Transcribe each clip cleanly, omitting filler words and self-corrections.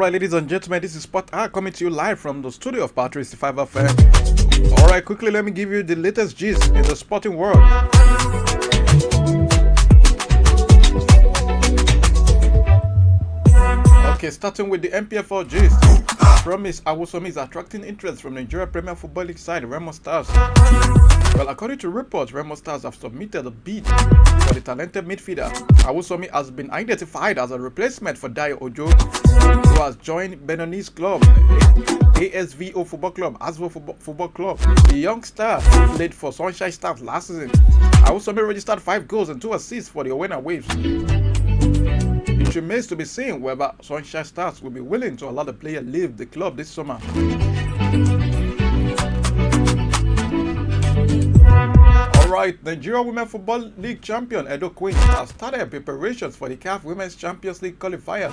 Alright, ladies and gentlemen, this is Spot R coming to you live from the studio of Power365 FM. Alright, quickly let me give you the latest gist in the sporting world. Okay, starting with the MPFL gist. Promise Awusomi is attracting interest from Nigeria Premier Football League side Remo Stars. Well, according to reports, Remo Stars have submitted a bid for the talented midfielder. Awusomi has been identified as a replacement for Dayo Ojo, who has joined Benoni's club, ASVO Football Club, Asvo Football Club. The young star played for Sunshine Stars last season. Awusomi registered 5 goals and 2 assists for the Owena Waves. It remains to be seen whether Sunshine Stars will be willing to allow the player leave the club this summer. Alright, Nigeria Women Football League champion Edo Queens have started preparations for the CAF Women's Champions League qualifiers.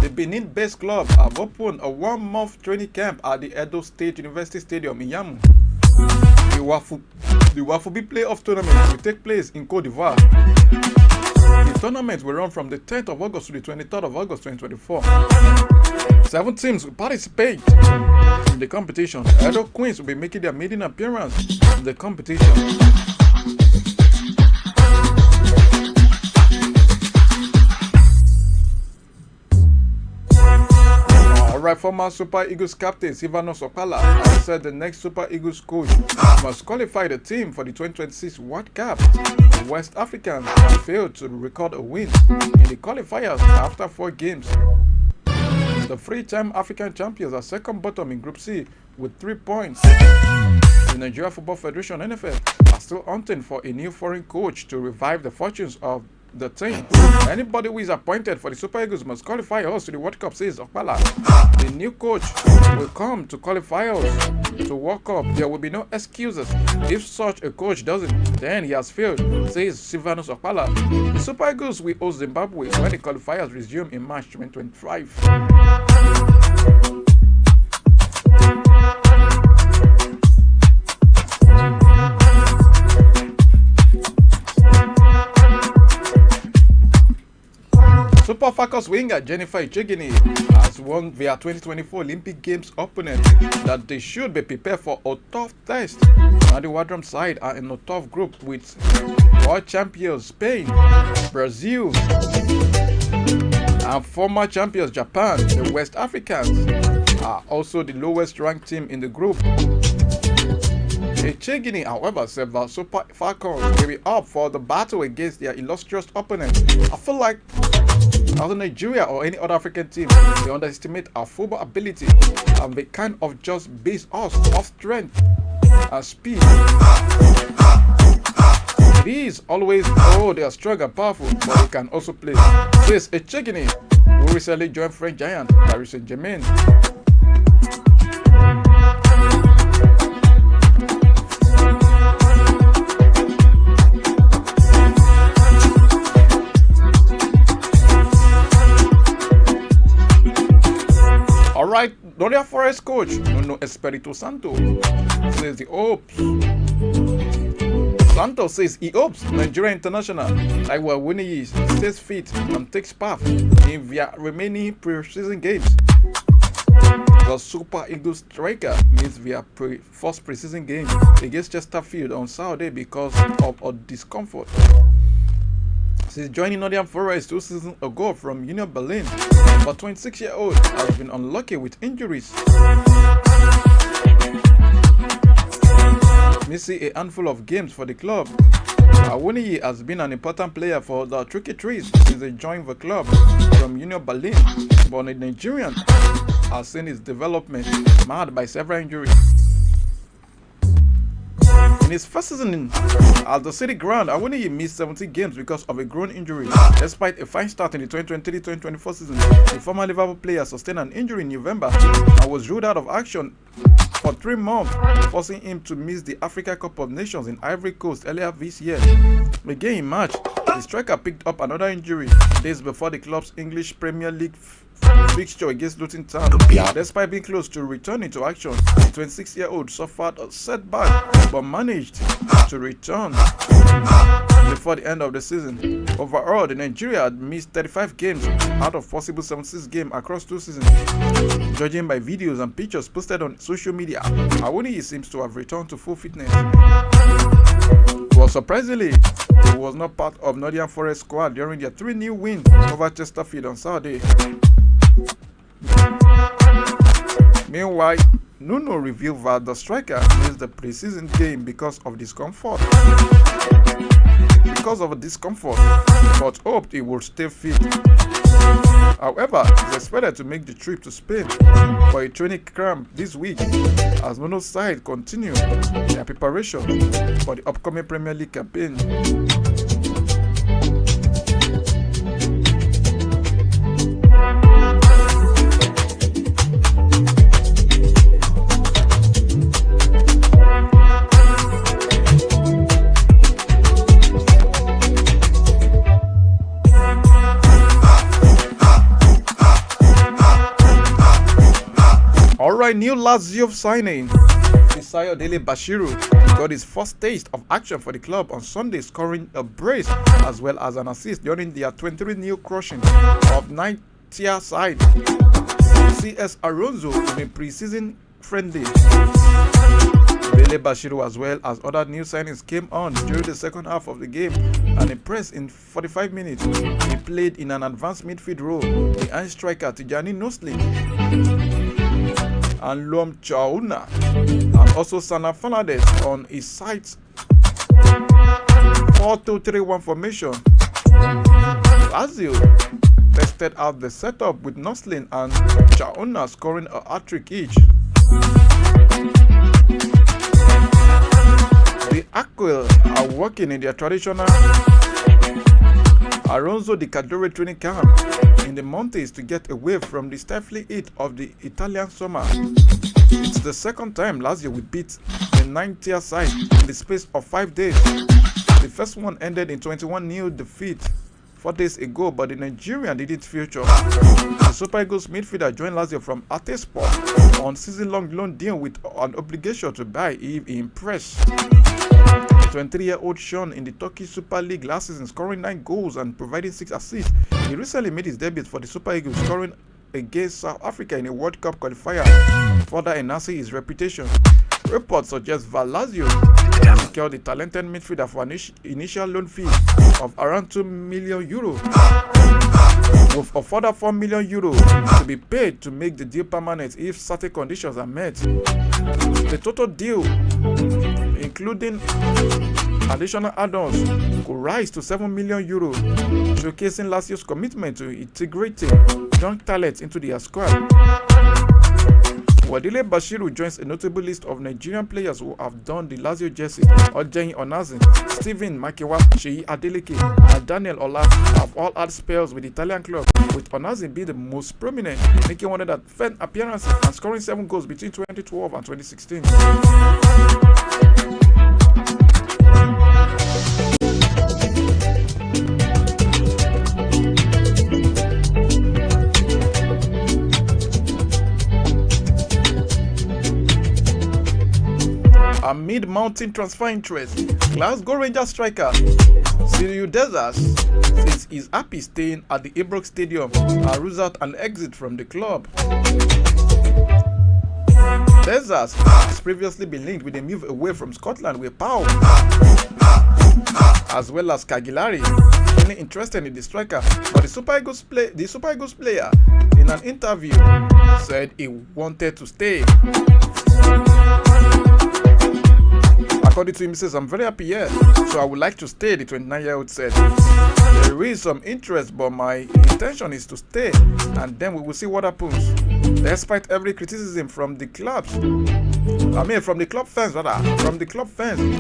The Benin-based club have opened a 1-month training camp at the Edo State University Stadium in Yamu. The Wafubi Playoff Tournament will take place in Côte d'Ivoire. The tournament will run from the 10th of August to the 23rd of August 2024. 7 teams will participate in the competition. Edo Queens will be making their maiden appearance in the competition. Alright, former Super Eagles captain Silvanus Okpala has said the next Super Eagles coach must qualify the team for the 2026 World Cup. The West Africans have failed to record a win in the qualifiers after 4 games. The 3-time African champions are second bottom in Group C with 3 points. The Nigeria Football Federation (NFF) are still hunting for a new foreign coach to revive the fortunes of the team. Anybody who is appointed for the Super Eagles must qualify us to the World Cup, says Okpala. The new coach will come to qualify us to World Cup. There will be no excuses. If such a coach doesn't, then he has failed, says Silvanus Okpala. The Super Eagles will host Zimbabwe when the qualifiers resume in March 2025. Super Falcons winger Jennifer Ichegini has won their 2024 Olympic Games opponent that they should be prepared for a tough test. And the Wadram side are in a tough group with world champions Spain, Brazil, and former champions Japan. The West Africans are also the lowest ranked team in the group. Echegini, however, said that Super Falcons will be up for the battle against their illustrious opponent. I feel like as Nigeria or any other African team, they underestimate our football ability and they kind of just base us off strength and speed. It is always, oh, they are strong and powerful, but they can also play. Says Echegini, who recently joined French giant Paris Saint-Germain. Alright, Doria Forest coach Nuno Espirito Santo says he hopes. Santos says he hopes Nigeria International, like we're winning, stays fit and takes part in their remaining pre-season games. The Super Eagles striker missed their first pre-season game against Chesterfield on Saturday because of a discomfort. Since joining Nottingham Forest 2 seasons ago from Union Berlin, but 26-year-old has been unlucky with injuries, missing a handful of games for the club. Awoniyi has been an important player for the Tricky Trees since he joined the club from Union Berlin, but the Nigerian has seen his development marred by several injuries. In his first season at the City Ground, Awoniyi missed 17 games because of a groin injury. Despite a fine start in the 2023-2024 season, the former Liverpool player sustained an injury in November and was ruled out of action for 3 months, forcing him to miss the Africa Cup of Nations in Ivory Coast earlier this year. Again in March, the striker picked up another injury days before the club's English Premier League fixture against Luton Town. Despite being close to returning to action, the 26-year-old suffered a setback but managed to return. before the end of the season. Overall, the Nigeria had missed 35 games out of possible 76 games across 2 seasons. Judging by videos and pictures posted on social media, Awoniyi seems to have returned to full fitness. Well, surprisingly, he was not part of Nottingham Forest squad during their 3-0 win over Chesterfield on Saturday. Meanwhile, Nuno revealed that the striker missed the preseason game because of discomfort. But hoped he would stay fit. However, he's expected to make the trip to Spain for a training camp this week as Nuno's side continue their preparation for the upcoming Premier League campaign. Alright, new Lazio signing. Sayodele Bashiru got his first taste of action for the club on Sunday, scoring a brace as well as an assist during their 23-0 crushing of 9th-tier side CS Aronzo in a pre-season friendly. Dele Bashiru as well as other new signings came on during the second half of the game and impressed in 45 minutes. He played in an advanced midfield role behind striker Tijani Nosli and Luom Chauna, and also Sana Fernandez on his side's 4-2-3-1 formation. Lazio tested out the setup with Noslin and Chauna scoring a hat-trick each. The Aquil are working in their traditional Aronzo di Cadore training camp in the mountains to get away from the stifling heat of the Italian summer. It's the second time Lazio will beat the 9th-tier side in the space of 5 days. The first one ended in 21-0 defeat 4 days ago, but the Nigerian didn't feature. The Super Eagles midfielder joined Lazio from Atespor on season-long loan deal with an obligation to buy if he impressed. 23-year-old Sean in the Turkish Super League last season, scoring 9 goals and providing 6 assists. He recently made his debut for the Super Eagles, scoring against South Africa in a World Cup qualifier, further enhancing his reputation. Reports suggest that Lazio secured the talented midfielder for an initial loan fee of around €2 million, with a further €4 million to be paid to make the deal permanent if certain conditions are met. The total deal, including additional add-ons, could rise to €7 million, showcasing Lazio's commitment to integrating young talent into their squad. Wadile Bashiru joins a notable list of Nigerian players who have donned the Lazio jersey. Ojeyin Onazin, Stephen Makiwa, Sheyi Adeleke, and Daniel Ola have all had spells with the Italian club, with Onazin being the most prominent, making 110 appearances and scoring 7 goals between 2012 and 2016. Amid mounting transfer interest, Glasgow Rangers striker Cyril Dessers says he's happy staying at the Ibrox Stadium and rules out an exit from the club. Dessers has previously been linked with a move away from Scotland with Power, as well as Cagliari, only interested in the striker, but the Super Eagles player in an interview said he wanted to stay. According to him, he says, "I'm very happy here, so I would like to stay," the 29-year-old said. "There is some interest, but my intention is to stay, and then we will see what happens." Despite every criticism from the club fans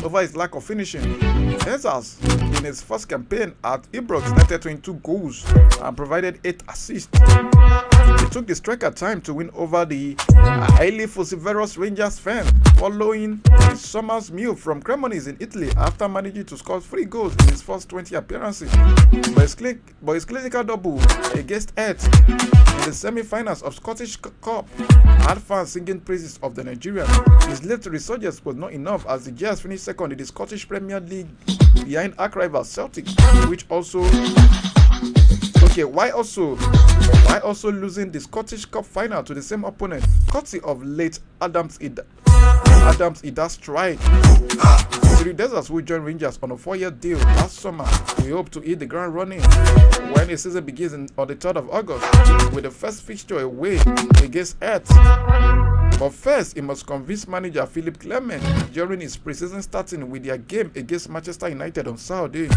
over his lack of finishing, Dessers, in his first campaign at Ibrox, netted 22 goals and provided 8 assists. It took the striker time to win over the highly vociferous Rangers fans following his summer's move from Cremonese in Italy after managing to score 3 goals in his first 20 appearances. But his clinical double against Hearts in the semi-finals of Scottish Cup had fans singing praises of the Nigerian. His late resurgence was not enough as the Jazz finished second in the Scottish Premier League behind arch rival Celtic, which also why also losing the Scottish Cup final to the same opponent, courtesy of late Adams Ida's strike. Three Deserts will join Rangers on a 4-year deal last summer. We hope to hit the ground running when the season begins on the 3rd of August with the first fixture away against Earth. But first, he must convince manager Philip Clement during his preseason starting with their game against Manchester United on Saturday.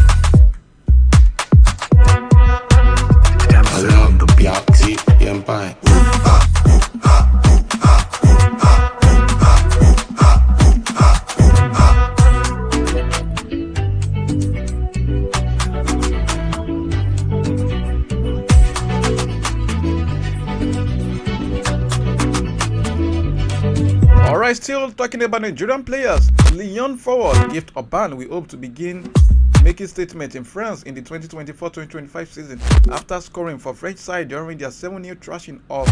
Alright, still talking about Nigerian players. Lyon forward Gift Orban we hope to begin making statement in France in the 2024-2025 season after scoring for French side during their 7-0 thrashing of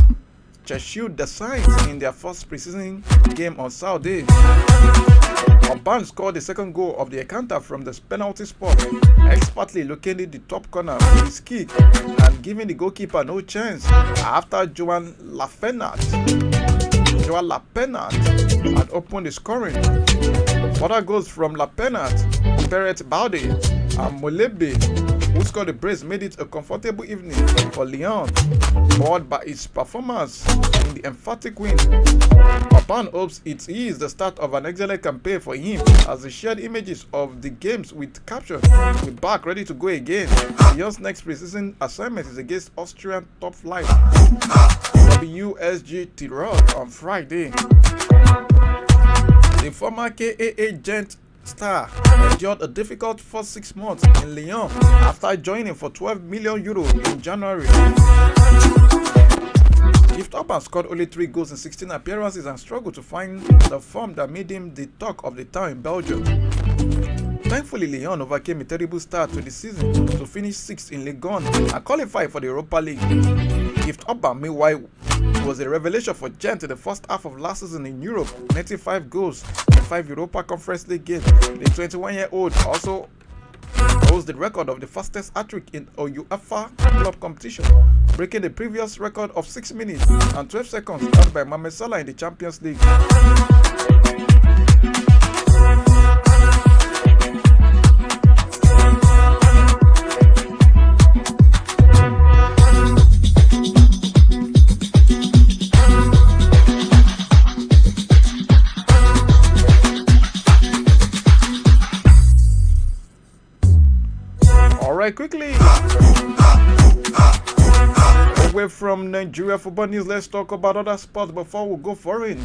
Cheshire Saints in their first preseason game on Saturday. Orban scored the second goal of the encounter from the penalty spot, expertly locating the top corner with his kick and giving the goalkeeper no chance after Joan Lapenat had opened the scoring. Further goals from Lapenat, Peret Balde, and Molebe, who scored the brace, made it a comfortable evening for Lyon, buoyed by its performance in the emphatic win. Orban hopes it is the start of an excellent campaign for him as he shared images of the games with caption, "We're back ready to go again." Lyon's next preseason assignment is against Austrian top flight WSG Tirol on Friday. The former KAA Gent star endured a difficult first 6 months in Lyon after joining for €12 million in January. Gift Orban scored only 3 goals in 16 appearances and struggled to find the form that made him the talk of the town in Belgium. Thankfully, Lyon overcame a terrible start to the season to finish 6th in Ligue 1 and qualify for the Europa League. Gift Orban, meanwhile, was a revelation for Gent in the first half of last season in Europe, netting 5 goals in 5 Europa Conference League games. The 21-year-old also holds the record of the fastest hat-trick in a UEFA club competition, breaking the previous record of 6 minutes and 12 seconds held by Mohamed Salah in the Champions League. Alright, quickly away from Nigeria football news, let's talk about other sports before we go foreign.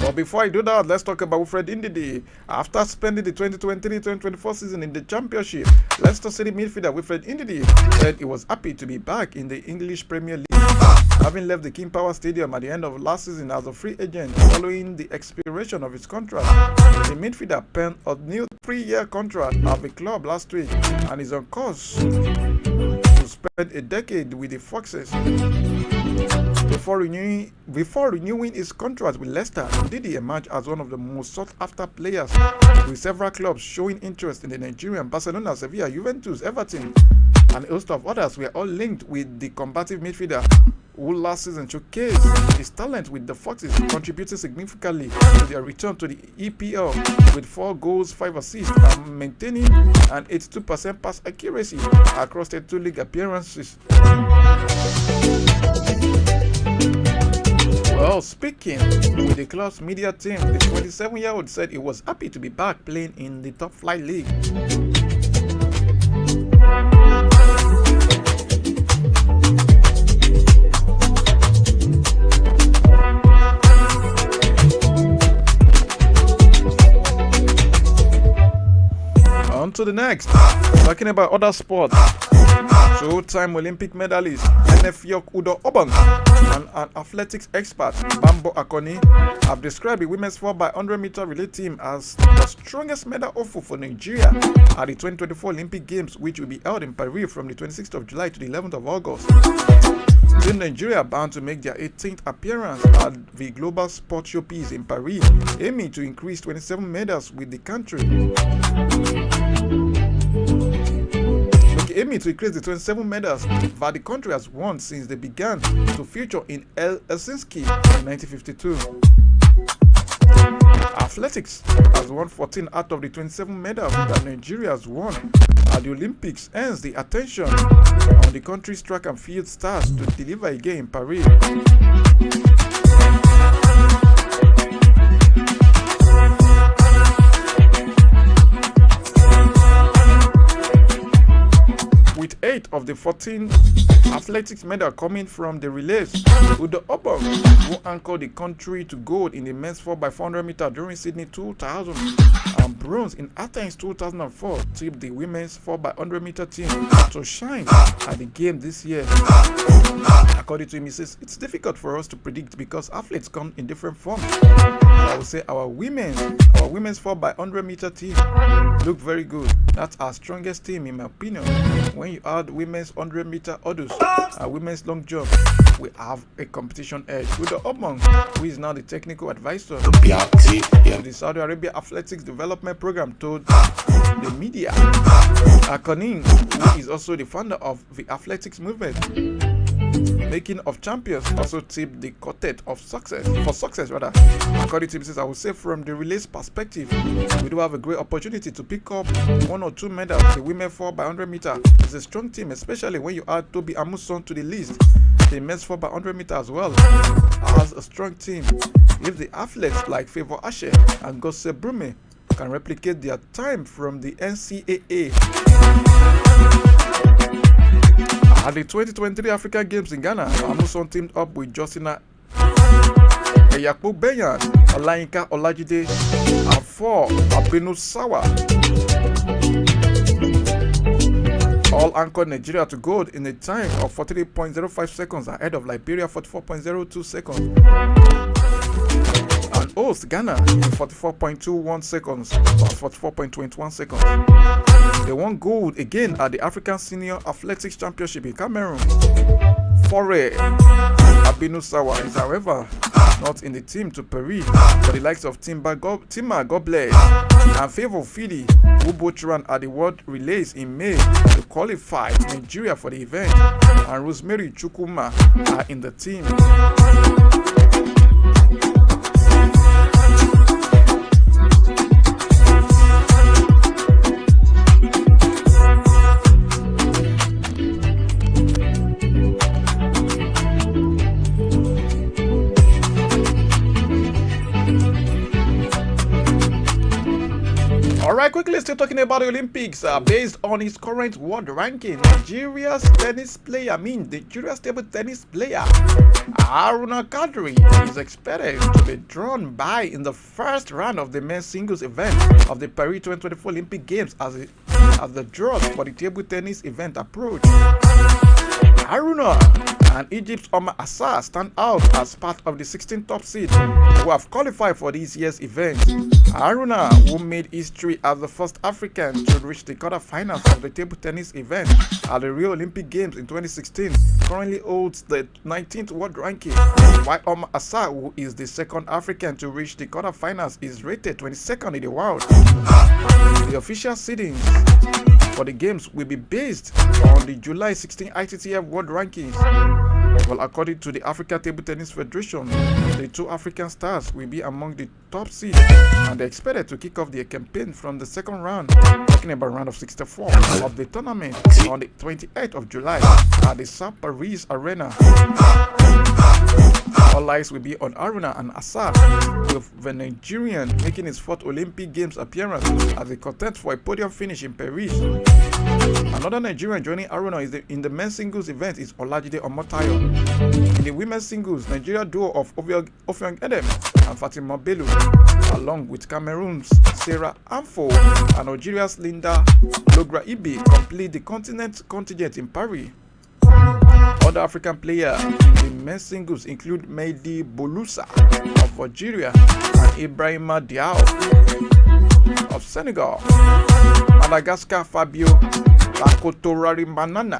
But before I do that, let's talk about Wilfred Ndidi. After spending the 2023-2024 season in the Championship, Leicester City midfielder Wilfred Ndidi said he was happy to be back in the English Premier League, having left the King Power Stadium at the end of last season as a free agent following the expiration of his contract. The midfielder penned a new 3-year contract at the club last week and is on course to spend a decade with the Foxes. Before renewing his contract with Leicester, Ndidi emerged as one of the most sought-after players, with several clubs showing interest in the Nigerian. Barcelona, Sevilla, Juventus, Everton, and a host of others were all linked with the combative midfielder, who last season showcased his talent with the Foxes, contributing significantly to their return to the EPL with 4 goals, 5 assists, and maintaining an 82% pass accuracy across the 2 league appearances. Well, speaking with the club's media team, the 27-year-old said he was happy to be back playing in the top flight league. On to the next, talking about other sports. 2-time Olympic medalist Eneffiok Udo Obong and an athletics expert Bambo Akoni have described the women's 4x100-meter relay team as the strongest medal offer for Nigeria at the 2024 Olympic Games, which will be held in Paris from the 26th of July to the 11th of August. Team Nigeria bound to make their 18th appearance at the Global Sports Showpiece in Paris, aiming to increase 27 medals with the country. Aiming to increase the 27 medals that the country has won since they began to feature in Helsinki in 1952. Athletics has won 14 out of the 27 medals that Nigeria has won at the Olympics, hence the attention on the country's track and field stars to deliver again in Paris. With 8 of the 14 athletics medals coming from the relays, Udo Obong, who anchored the country to gold in the men's 4x400 meter during Sydney 2000 and bronze in Athens 2004, tipped the women's 4x100 meter team to shine at the game this year. According to him, he says, it's difficult for us to predict because athletes come in different forms. I would say our women's 4x100 meter team look very good. That's our strongest team in my opinion. When you add women's 100 meter hurdles and women's long jump, we have a competition edge. With the Obman, who is now the technical advisor to the Saudi Arabia Athletics Development Program, told the media. Akonin, who is also the founder of the athletics movement, Making of Champions, also tipped the quartet of success. According to him, says, I would say from the relays perspective, we do have a great opportunity to pick up 1 or 2 medals. The women 4x100 meter is a strong team, especially when you add Toby Amuson to the list. The men's 4x100 meter as well has a strong team. If the athletes like Favor Ashe and Gosse Brume can replicate their time from the NCAA at the 2023 African Games in Ghana, Amuson teamed up with Josina Eyakpo Benyan, Olayinka Olajide, and 4 Abinu Sawa. All anchored Nigeria to gold in a time of 43.05 seconds ahead of Liberia 44.02 seconds. And host Ghana in 44.21 seconds or 44.21 seconds. They won gold again at the African Senior Athletics Championship in Cameroon. Fore Abinu Sawa is, however, not in the team to Paris, but the likes of Tima Goblet and Favor Fidi, who both ran at the World Relays in May to qualify Nigeria for the event, and Rosemary Chukuma are in the team. Alright, quickly still talking about the Olympics. Based on his current world ranking, Nigeria's table tennis player Haruna Kadri is expected to be drawn by in the first round of the men's singles event of the Paris 2024 Olympic Games as the draws for the table tennis event approach. Haruna and Egypt's Omar Assar stand out as part of the 16 top seeds who have qualified for this year's event. Haruna, who made history as the first African to reach the quarterfinals of the table tennis event at the Rio Olympic Games in 2016, currently holds the 19th world ranking, while Omar Assar, who is the second African to reach the quarterfinals, is rated 22nd in the world. The official seedings for the games will be based on the July 16 ITTF World Rankings. Well, according to the Africa Table Tennis Federation, the 2 African stars will be among the top seeds, and they're expected to kick off their campaign from the second round, talking about round of 64 of the tournament on the 28th of July at the South Paris Arena. All eyes will be on Haruna and Assar, with the Nigerian making his 4th Olympic Games appearance as a contest for a podium finish in Paris. Another Nigerian joining Haruna in the men's singles event is Olajide Omotayo. In the women's singles, Nigeria duo of Ofiong Edem and Fatima Bello, along with Cameroon's Sarah Amfo and Nigeria's Linda Logra Ibi, complete the contingent in Paris. Other African players in the men's singles include Mehdi Bolusa of Algeria and Ibrahima Diaw of Senegal. Madagascar Fabio Akotorari Manana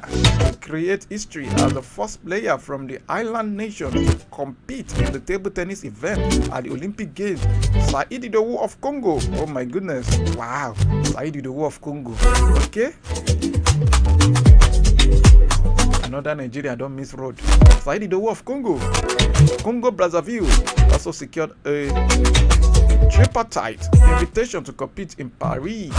to create history as the first player from the island nation to compete in the table tennis event at the Olympic Games. Saheed of Congo. Oh my goodness. Wow. Saheed of Congo. Okay. Another Nigeria don't miss road. Saheed of Congo. Congo Brazzaville also secured a tripartite invitation to compete in Paris.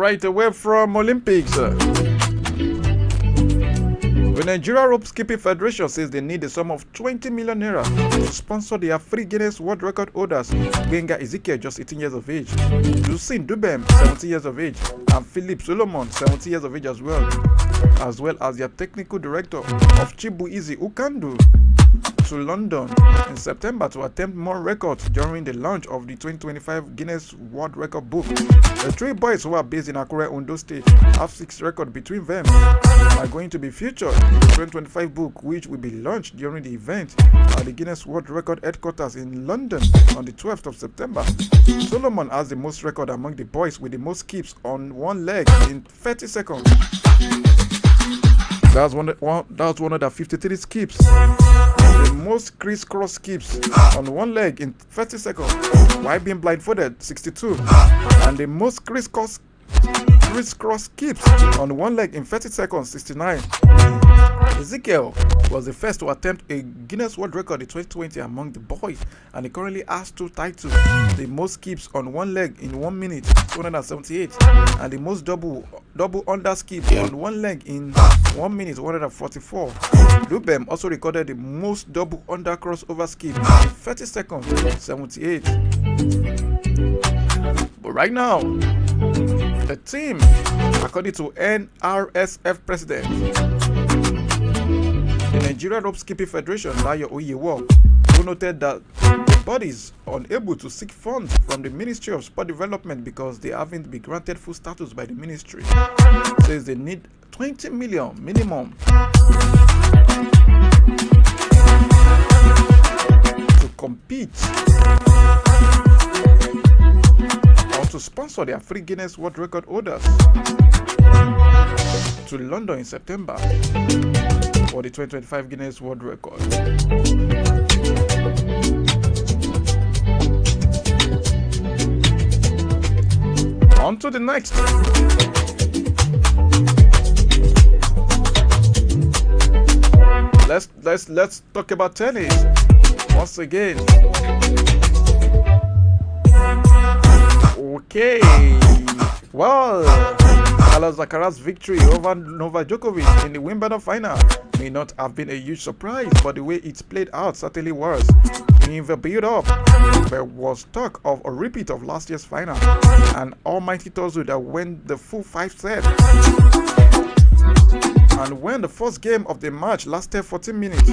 Right away from Olympics. The Nigeria Rope Skipping Federation says they need a sum of 20 million naira to sponsor their free Guinness World Record holders, Gbenga Ezekiel, just 18 years of age, Lucine Dubem, 17 years of age, and Philip Solomon, 17 years of age as well as their technical director of Chibuizi Ukandu, to London in September to attempt more records during the launch of the 2025 Guinness World Record book. The three boys who are based in Akure, Ondo State, have 6 records between them, are going to be featured in the 2025 book, which will be launched during the event at the Guinness World Record headquarters in London on the 12th of September. Solomon has the most record among the boys with the most skips on one leg in 30 seconds. That's one of the 53 skips. The most crisscross skips on one leg in 30 seconds while being blindfolded, 62. And the most crisscross skips on one leg in 30 seconds, 69. Ezekiel was the first to attempt a Guinness World Record in 2020 among the boys, and he currently has 2 titles: the most skips on one leg in 1 minute, 278, and the most double under skips on one leg in 1 minute, 144. Dubem also recorded the most double under crossover skip in 30 seconds, 78. But right now, the team, according to NRSF president, the Nigeria Rope Skipping Federation, Layo Oyewo, who noted that the body is unable to seek funds from the Ministry of Sport Development because they haven't been granted full status by the ministry. Says they need 20 million minimum to compete or to sponsor their free Guinness World Record holders to London in September for the 2025 Guinness World Record. On to the next. Let's talk about tennis once again. Okay. Well, Carlos Alcaraz's victory over Novak Djokovic in the Wimbledon final may not have been a huge surprise, but the way it played out certainly was. In the build-up, there was talk of a repeat of last year's final, and almighty Thursday that went the full 5 sets. And when the first game of the match lasted 14 minutes,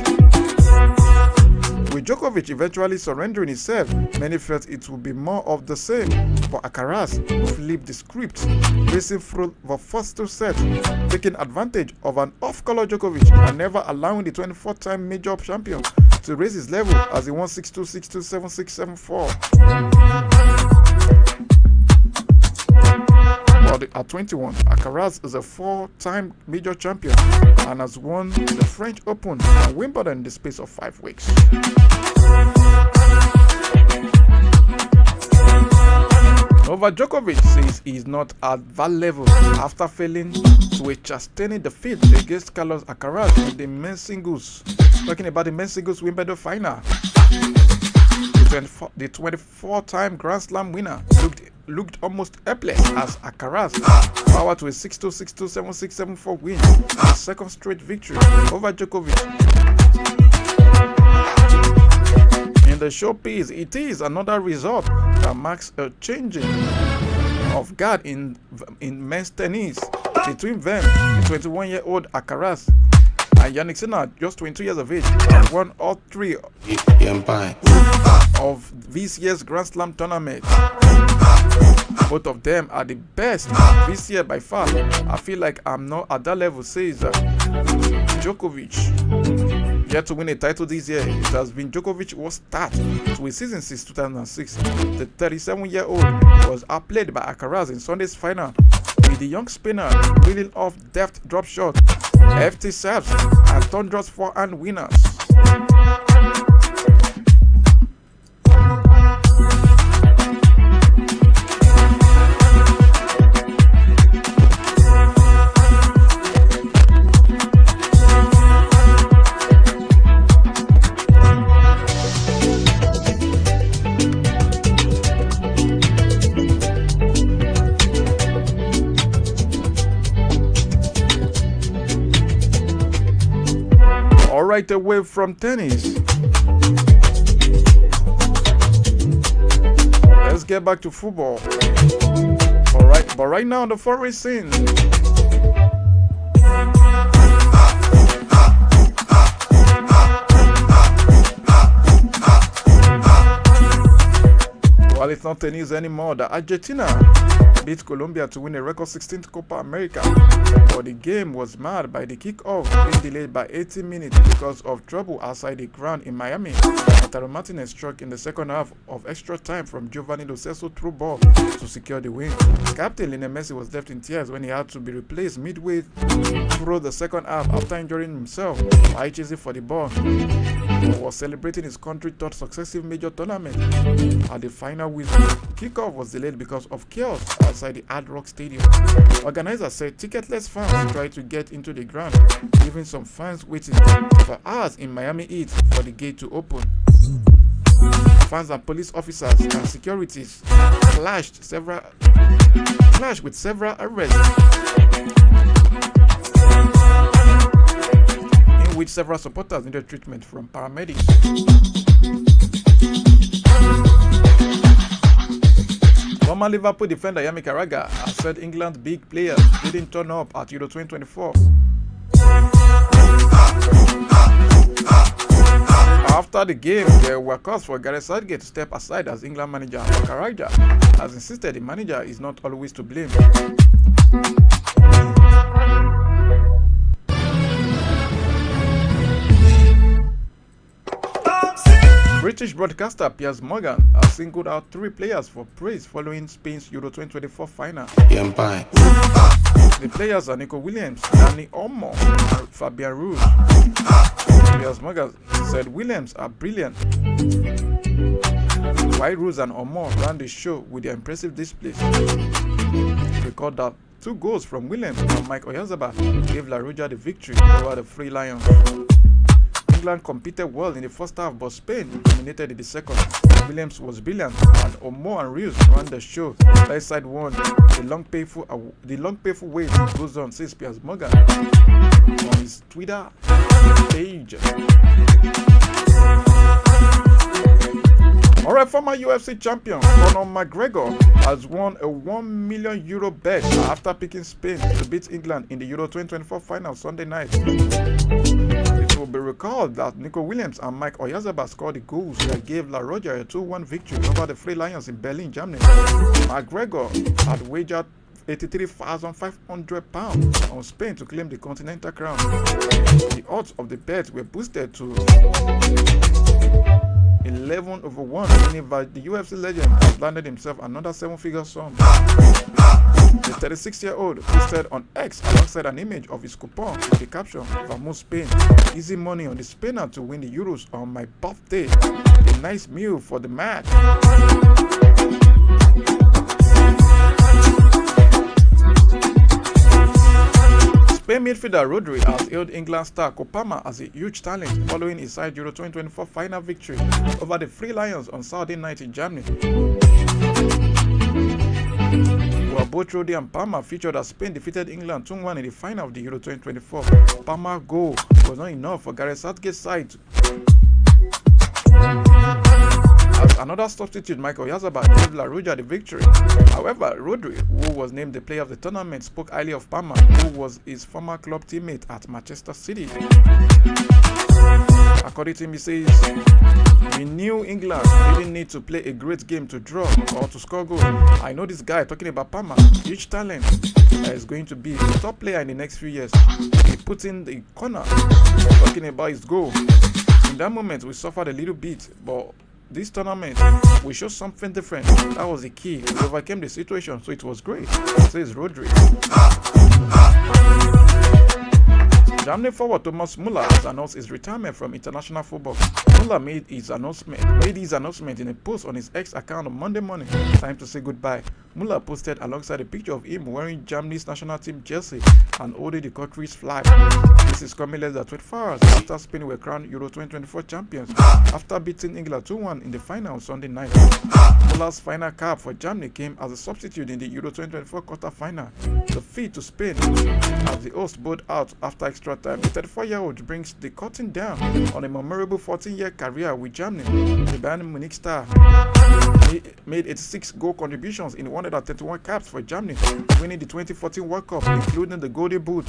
with Djokovic eventually surrendering his serve, many felt it would be more of the same. But Alcaraz flipped the script, racing through the first 2 sets, taking advantage of an off-color Djokovic and never allowing the 24-time major champion to raise his level as he won 6-2, 6-2, 7-6, 7-4. At 21, Alcaraz is a 4-time major champion and has won the French Open and Wimbledon in the space of 5 weeks. Novak Djokovic says he is not at that level after failing to a sustaining defeat against Carlos Alcaraz in the men's singles. Talking about the men's singles Wimbledon final, the 24-time Grand Slam winner looked almost helpless as Alcaraz powered to a 6-2, 6-2, 7-6, 7-4 win, his second straight victory over Djokovic. In the showpiece, it is another result that marks a changing of guard in men's tennis between them, the 21-year-old Alcaraz And Yannick Sinner, just 22 years of age, has won all three of this year's Grand Slam tournament. Both of them are the best this year by far. I feel like I'm not at that level, says Djokovic. Yet to win a title this year, it has been Djokovic was start to a season since 2006. The 37-year-old was outplayed by Alcaraz in Sunday's final, with the young spinner reeling off deft drop shot, FT serves, and thunderous forehand winners. Right away from tennis, let's get back to football. All right, but right now on the foreign scene, while it's not tennis anymore, the Argentina beat Colombia to win a record 16th Copa America, but the game was marred by the kickoff being delayed by 80 minutes because of trouble outside the ground in Miami. Lautaro Martinez struck in the second half of extra time from Giovanni Lo Celso through ball to secure the win. Captain Lionel Messi was left in tears when he had to be replaced midway through the second half after injuring himself while chasing for the ball. He was celebrating his country's third successive major tournament. At the final whistle, kickoff was delayed because of chaos outside the Hard Rock Stadium. Organizers said ticketless fans tried to get into the ground, leaving some fans waiting for hours in Miami Heat for the gate to open. Fans and police officers and securities clashed with several arrests, in which several supporters needed treatment from paramedics. Former Liverpool defender Yami Carragher has said England's big players didn't turn up at Euro 2024. After the game, there were calls for Gareth Southgate to step aside as England manager. Carragher has insisted the manager is not always to blame. British broadcaster Piers Morgan has singled out 3 players for praise following Spain's Euro 2024 final. The players are Nico Williams, Dani Olmo, and Fabian Ruiz. Piers Morgan said Williams are brilliant, while Ruiz and Olmo ran the show with their impressive displays. Record that 2 goals from Williams and Mike Oyarzabal gave La Roja the victory over the Free Lions. England competed well in the first half, but Spain dominated in the second. Williams was brilliant, and Olmo and Ruiz ran the show. Right side won. The long painful wait goes on, says Piers Morgan on his Twitter page. Alright, former UFC champion Conor McGregor has won a €1 million bet after picking Spain to beat England in the Euro 2024 final Sunday night. It will be recalled that Nico Williams and Mike Oyarzabal scored the goals that gave La Roja a 2-1 victory over the Free Lions in Berlin, Germany. McGregor had wagered £83,500 on Spain to claim the continental crown. The odds of the bet were boosted to 11/1, meaning that the UFC legend has landed himself another 7-figure sum. The 36-year-old posted on X alongside an image of his coupon with the caption, "Vamos Spain, easy money on the Spainer to win the Euros on my birthday. A nice meal for the match." Spain midfielder Rodri has hailed England star Copama as a huge talent following his side Euro 2024 final victory over the Free Lions on Saturday night in Germany. While both Rodri and Palmer featured as Spain defeated England 2-1 in the final of the Euro 2024, Palmer's goal was not enough for Gareth Southgate's side as another substitute, Michael Yazaba, gave La Roja the victory. However, Rodri, who was named the player of the tournament, spoke highly of Palmer, who was his former club teammate at Manchester City. According to him, he says, "We knew England didn't need to play a great game to draw or to score goals. I know this guy," talking about Palmer, huge talent, is going to be a top player in the next few years. He put in the corner, talking about his goal. In that moment, we suffered a little bit, but this tournament, we showed something different. That was the key. We overcame the situation, so it was great," says Rodri. Germany forward Thomas Müller has announced his retirement from international football. Müller made his announcement in a post on his X account on Monday morning. Time to say goodbye. Müller posted alongside a picture of him wearing Germany's national team jersey and holding the country's flag. This is coming less than 24 hours after Spain were crowned Euro 2024 champions after beating England 2-1 in the final on Sunday night. Müller's final cap for Germany came as a substitute in the Euro 2024 quarter-final. The defeat to Spain as the host bowled out after extra time. The 34-year-old brings the curtain down on a memorable 14-year career with Germany. The Bayern Munich star made 86 goal contributions in 131 caps for Germany, winning the 2014 World Cup, including the Golden Boot.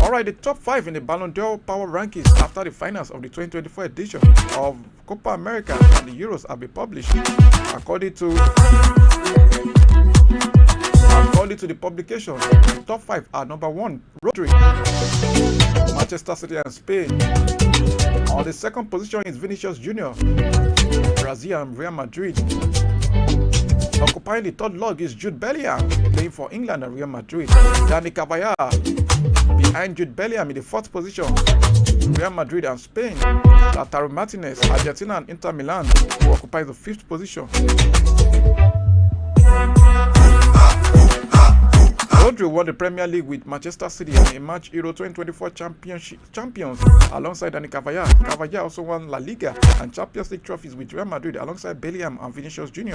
Alright, the top 5 in the Ballon d'Or power rankings after the finals of the 2024 edition of Copa America and the Euros have been published. According to the publication, the top 5 are: number 1, Rodri, Manchester City and Spain. On the second position is Vinicius Jr., Brazil and Real Madrid. Occupying the third log is Jude Bellingham, playing for England and Real Madrid. Dani Carvajal behind Jude Bellingham in the fourth position, Real Madrid and Spain. Lautaro Martinez, Argentina and Inter Milan, who occupies the fifth position. Rodri won the Premier League with Manchester City and emerged Euro 2024 champions alongside Dani Carvajal. Carvajal also won La Liga and Champions League trophies with Real Madrid alongside Bellingham and Vinicius Jr.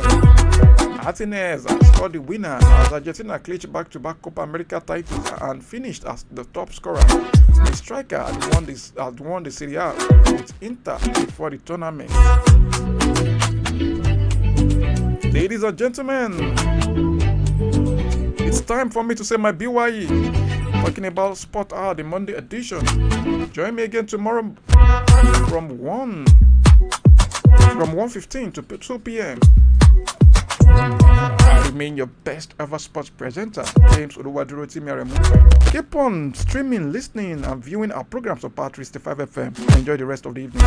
Martinez scored the winner as Argentina clinched back-to-back Copa America titles and finished as the top scorer. The striker had won the Serie A with Inter before the tournament. Ladies and gentlemen, it's time for me to say my BYE. Talking about Sport Hour, the Monday edition. Join me again tomorrow from 1:15 to 2 p.m. I remain your best ever sports presenter, James Oluwaduro Timiaremu. Keep on streaming, listening, and viewing our programs on Power365 FM. Enjoy the rest of the evening.